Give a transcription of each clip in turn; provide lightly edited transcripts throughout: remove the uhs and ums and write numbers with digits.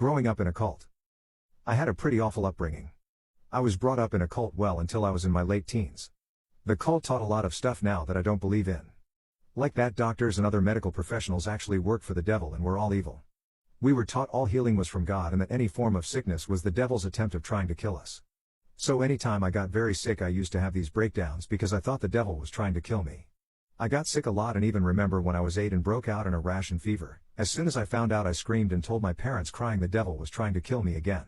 Growing up in a cult. I had a pretty awful upbringing. I was brought up in a cult well until I was in my late teens. The cult taught a lot of stuff now that I don't believe in. Like that doctors and other medical professionals actually work for the devil and we're all evil. We were taught all healing was from God and that any form of sickness was the devil's attempt of trying to kill us. So anytime I got very sick I used to have these breakdowns because I thought the devil was trying to kill me. I got sick a lot and even remember when I was 8 and broke out in a rash and fever. As soon as I found out I screamed and told my parents crying the devil was trying to kill me again.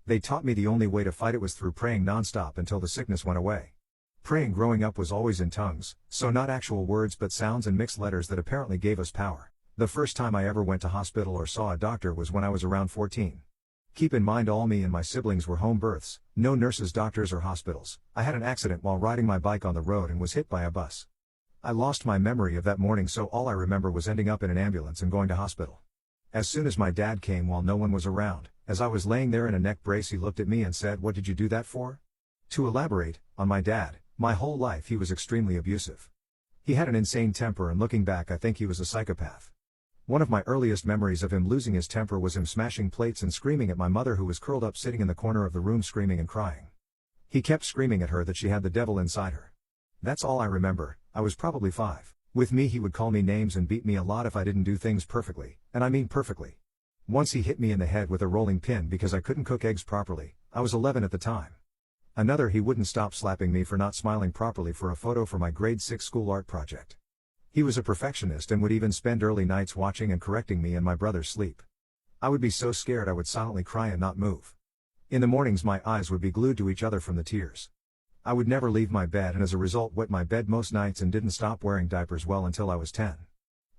They taught me the only way to fight it was through praying nonstop until the sickness went away. Praying growing up was always in tongues, so not actual words but sounds and mixed letters that apparently gave us power. The first time I ever went to hospital or saw a doctor was when I was around 14. Keep in mind all me and my siblings were home births, no nurses, doctors or hospitals. I had an accident while riding my bike on the road and was hit by a bus. I lost my memory of that morning, so all I remember was ending up in an ambulance and going to hospital. As soon as my dad came while no one was around, as I was laying there in a neck brace he looked at me and said, "What did you do that for?" To elaborate, on my dad, my whole life he was extremely abusive. He had an insane temper and looking back I think he was a psychopath. One of my earliest memories of him losing his temper was him smashing plates and screaming at my mother who was curled up sitting in the corner of the room screaming and crying. He kept screaming at her that she had the devil inside her. That's all I remember. I was probably 5. With me he would call me names and beat me a lot if I didn't do things perfectly, and I mean perfectly. Once he hit me in the head with a rolling pin because I couldn't cook eggs properly. I was 11 at the time. Another, he wouldn't stop slapping me for not smiling properly for a photo for my grade 6 school art project. He was a perfectionist and would even spend early nights watching and correcting me and my brother's sleep. I would be so scared I would silently cry and not move. In the mornings my eyes would be glued to each other from the tears. I would never leave my bed and as a result wet my bed most nights and didn't stop wearing diapers well until I was 10.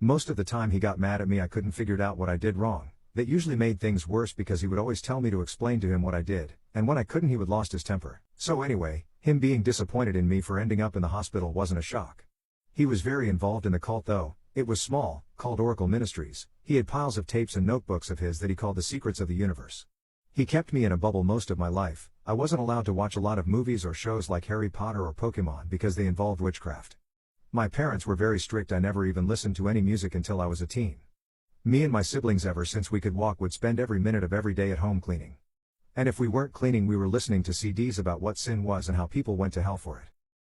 Most of the time he got mad at me. I couldn't figure out what I did wrong. That usually made things worse because he would always tell me to explain to him what I did, and when I couldn't he would lost his temper. So anyway, him being disappointed in me for ending up in the hospital wasn't a shock. He was very involved in the cult though. It was small, called Oracle Ministries. He had piles of tapes and notebooks of his that he called the secrets of the universe. He kept me in a bubble most of my life. I wasn't allowed to watch a lot of movies or shows like Harry Potter or Pokemon because they involved witchcraft. My parents were very strict. I never even listened to any music until I was a teen. Me and my siblings ever since we could walk would spend every minute of every day at home cleaning. And if we weren't cleaning we were listening to CDs about what sin was and how people went to hell for it.